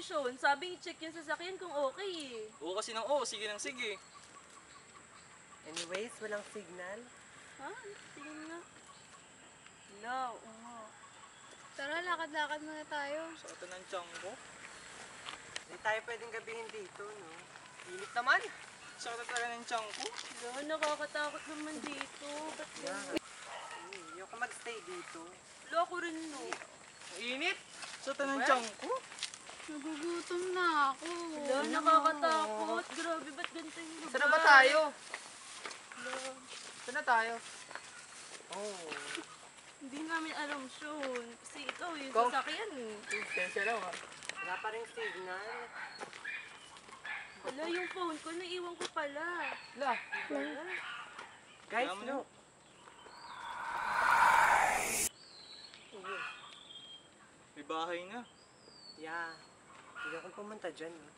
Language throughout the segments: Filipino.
Sean? Sabi i-check yung sasakyan kung okay eh. Oo kasi ng oo, sige nang sige. Anyways, walang signal. Ha? Sige nga. Hello, oo. Tara, lakad-lakad muna tayo. Sakit ng tiyan ko. Hindi tayo pwedeng gabihin dito, no? Init naman. Sakit talaga ng tiyan ko. Hello, nakakatakot naman dito. Ba't ganyan? Ayoko magstay dito. Hello, ako rin no. Ang init. Sakit ng tiyan ko. Nagugutom na ako. Hello, nakakatakot. Grabe, ba't ganito yung lugar? Saan na ba tayo? Hello. Saan na tayo? Oh. Hindi namin alam, Sean. Kasi ikaw yung Go. sasakyan. Sensya lang ha. Wala pa rin signal. Wala yung phone ko, naiwan ko pala. La. Wala. Guys, Alam mo look. May bahay na. Yeah. Hindi akong pumunta dyan, no?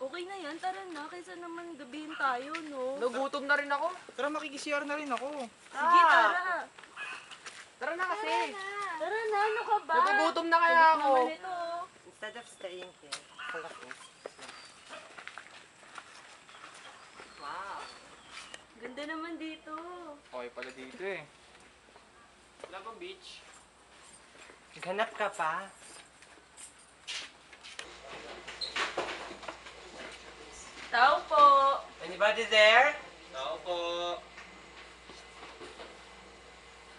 Okay na yan, tara na. Kaysa naman gabihin tayo, no? Nagutom na rin ako. Tara, makikisiyar na rin ako. Sige, tara. Tara na kasi. Tara na, ano ka ba? Nagugutom na kaya Kulit ako. naman ito. Instead of staying here, full of this. Wow. Ganda naman dito. Okay pala dito eh. Wala bang beach? Naghanap ka pa? Tao po. Anybody there? Tao po.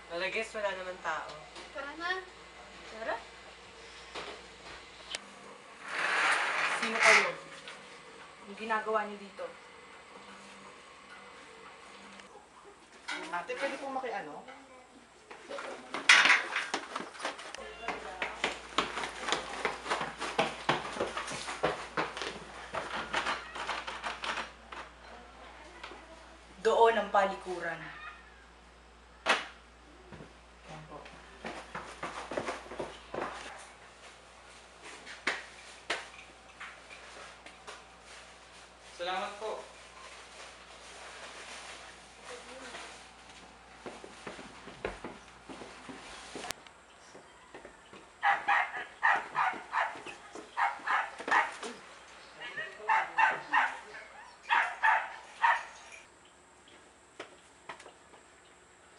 Well, I guess wala naman tao. Tara na. Tara. Sino kayo? Yung ginagawa niyo dito? Ate, pwede pong makiano? Doon ang palikuran. Yan po. Salamat po.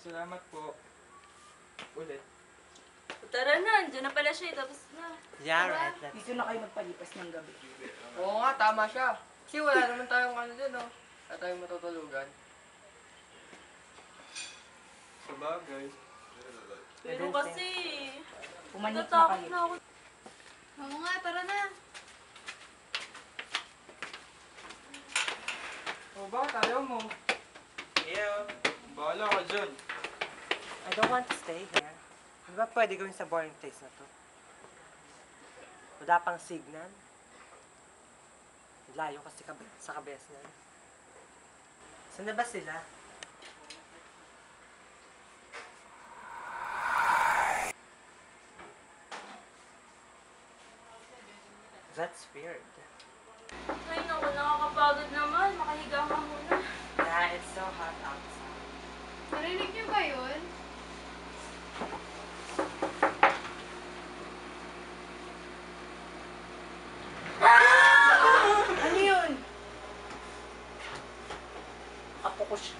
Salamat po. Ulit. Tara na, andyan na pala siya. Tapos na. Yeah, right. Let's Dito na kayo magpalipas ng gabi. Oo nga, tama siya. Kasi wala naman tayong ano dyan, no? Wala tayong matutulugan. Sa bagay. Pero kasi, Pumanik na natatakot kayo. na ako. Oo nga, tara na. O bakit ayaw mo? Yeah. Bahala ka dyan. I don't want to stay here. Di ba pwede gawin sa boring place na to? Wala pang signal. Layo kasi sa kabesnan. Saan na ba sila? That's weird. Ay, naku, nakakapagod naman. Makahiga ka muna. Yeah, it's so hot outside. Narinig niyo ba yun? Ano yun? Apo ko siya.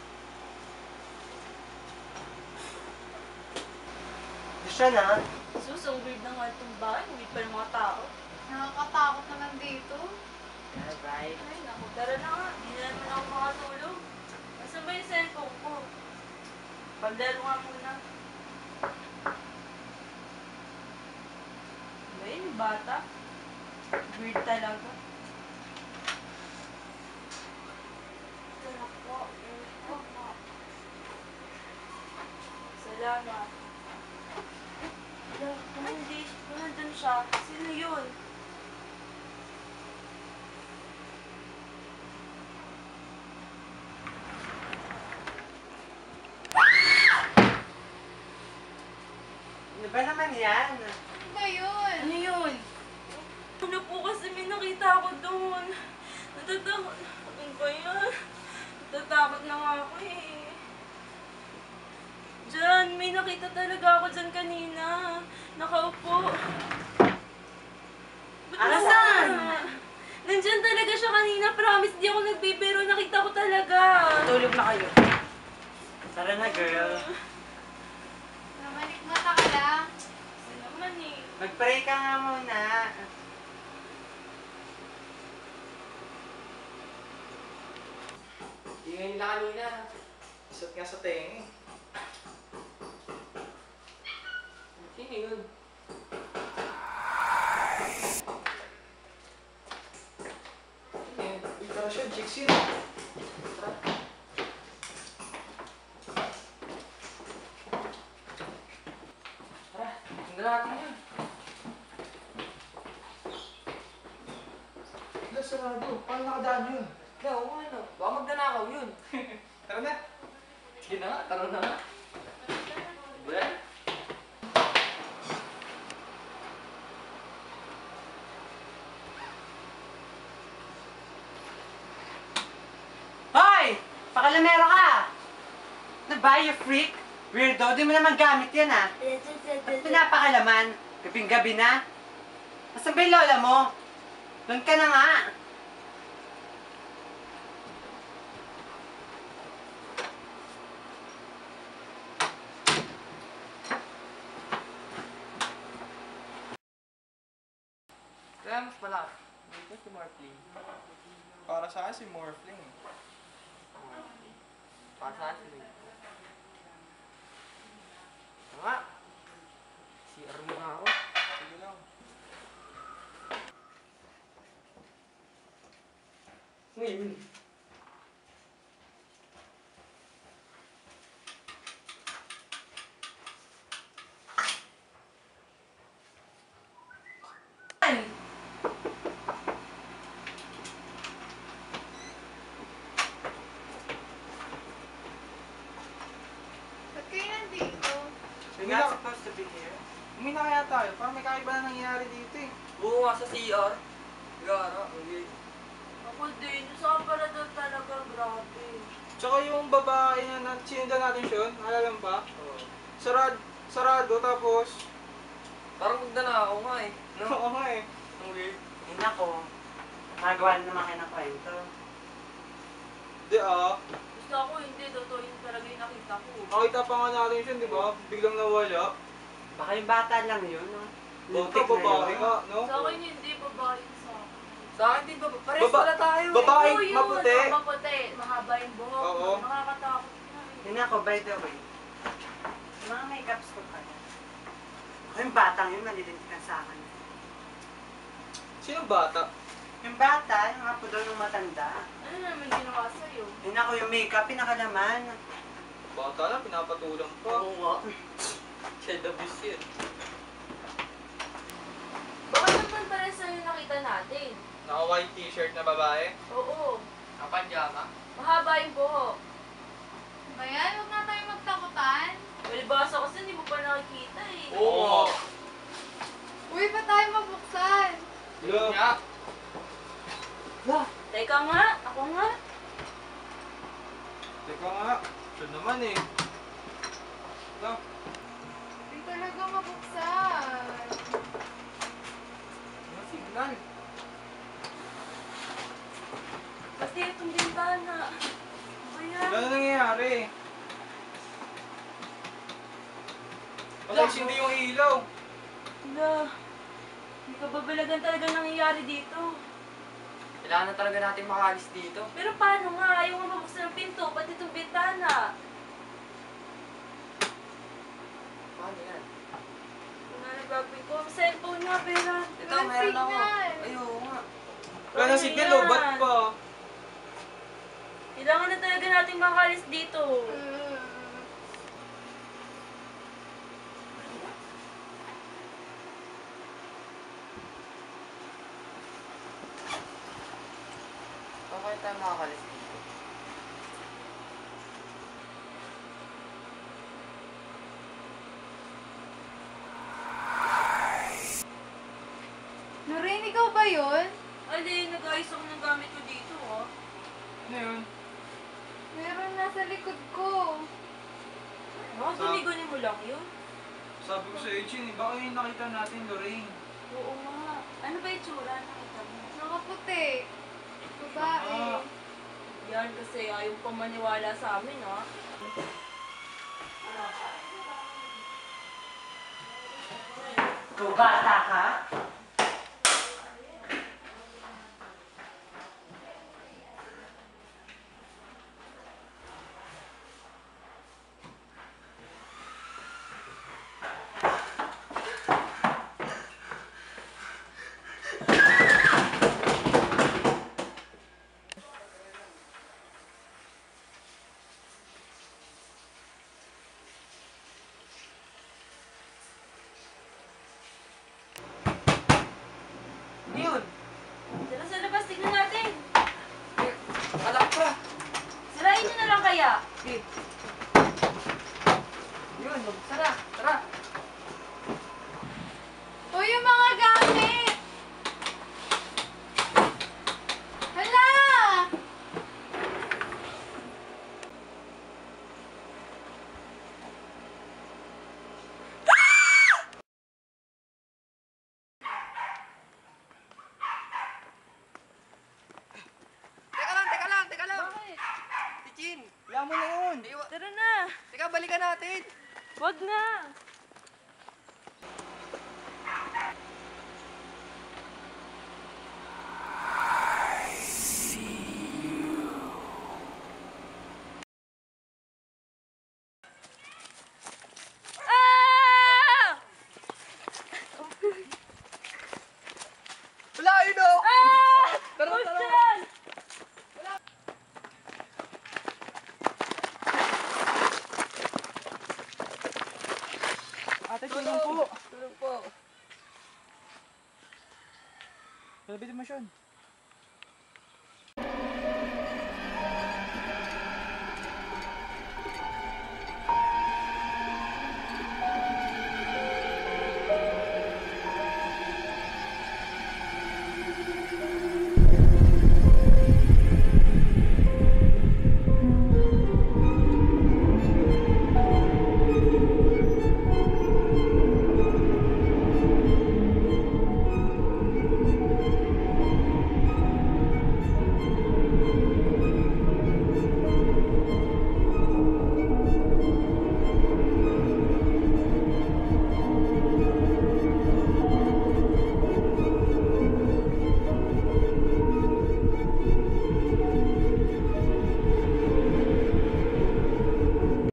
Siya na. Sus, ang weird na nga itong bahay. Weird pa ng mga tao. Nakakatakot naman dito. Yeah, right. Ay, naku, tara na nga. Hindi na naman ako makatulog. Asan ba yung cellphone ko? Paglaro nga muna. Ba yun, yung bata? Weird talaga. Salamat. Wala, kung hindi, kung nandun siya, sino yun? Ano ba naman yan? Ano ba yun? Ano yun? Ano po kasi may nakita ako doon. Natatakot. Ano ba yan? Natatakot na nga ako eh. Diyan, may nakita talaga ako dyan kanina. Nakaupo. Ba't Ano nasaan? yan? Nandyan talaga siya kanina. Promise, di ako nagbibiro. Nakita ko talaga. Tulog na kayo. Tara na, girl. Namalikmata ka lang. Kasi naman eh. Mag-pray ka nga muna. Ingay nila kanina. Isot nga sa tenga eh. Sino yun? Sino yun? Uy, tara siya, Jixin. Tara, tingnan natin yun. Wala, sarado. Paano nakadaan yun? Oo nga, no. Baka magnanakaw yun. Tara na. Sige na nga, tara na nga. Well, Hoy! Pakalamero ka! Ano ba, you freak? Weirdo, di mo naman gamit yan ah. Ba't pinapakalaman? Gabing-gabi na? Nasaan ba yung lola mo? Doon ka na nga. kaya mas malaki. Dito si Marpley. Para sa akin si Morphling. Para saan si Lee? Nga. Si Armo nga ako. Sige lang. Ngayon. Ba't kayo nandito? You're not supposed to be here. Uwi na kaya tayo. Parang may kakaiba na nangyayari dito eh. Oo nga sa CR. Gara, okay. Ako din. Saan para doon talaga? Grabe. Tsaka yung babae na sinundan natin siya, alala mo ba? Oo. Sarado, tapos... Parang magnanakaw nga eh. No? Oo nga eh. Ang weird. Ay nako. Magawa na naman kayo ng kwento. Di ah. Gusto ako hindi. Totoo yun talaga yung nakita ko. Nakita pa nga natin siya, di ba? Biglang nawala. Baka yung bata lang yun, no? Baka Lintik na babae yun. nga, no? Sa akin hindi. Babae yung sa akin. Sa akin din ba? Pares Baba- pala tayo eh. babae. Oo, yun. maputi. Oo, maputi. Mahaba yung buhok. Oo. Nakakatakot na eh. Yun ako, by the way. Yung mga makeups ko pala. Ako yung batang yun, malilintikan sa akin. Sinong bata? Yung bata, yung apo daw ng matanda. Ano naman ginawa sa'yo? Yun ako yung makeup, pinakalaman. Bata lang, pinapatulang pa. Oo nga. Siya the beast yun. Bakit naman pala sa'yo nakita natin? Naka-white t-shirt na babae. Oo. Kapanjama. Mahaba yung buhok. Ba yan? Huwag na tayo magtakutan. Walibasa kasi hindi mo pa nakikita eh. Oo. Uy, pa tayo mabuksan? Hello. Nga. Teka nga, ako nga. Teka nga. Siya naman eh. No. Hindi talaga mabuksan. Ano signal? Pati itong bintana. Ano yan? Ano nangyayari? Kasi hindi yung ilaw. Hala. May kababalagan talaga nangyayari dito. Kailangan na talaga natin makalis dito. Pero paano nga? Ayaw nga mabuksan ng pinto, pati itong bintana. Paano yan? Kung nga nagagawin ko, ang cellphone nga, pera. Ito, Walang meron ako. signal. Ay, oo nga. Wala na signal, oh. Ba't pa? Kailangan na talaga natin makalis dito. Saan kaya tayo makakalis dito? Noreen, ikaw ba yun? Alin, nag-ayos ako ng gamit ko dito, oh. Ano yun? Meron nasa likod ko. No, sinigunin mo lang yun. Sabi ko sa Echin, baka yung nakita natin, Lorraine. Oo nga. Ano ba yung tsura? Nakita mo? puti. Babae. Yan kasi ayaw pa maniwala sa amin, ha? Ikaw bata ka? Ano yun? Tara sa labas, tignan natin. Anak pa! Sirain nyo na lang kaya. Okay. Yun, tara, tara. Uy, yung mga gamit! Hala! Teka lang. Bakit? Si Chin. Wala mo na yun. Tara na. Teka, balikan natin. Wag na. Ah! Wala, yun o! Ah! Tara, Huwag tara. dyan! Ate, tulong po. Tulong po. Palabitin mo siya.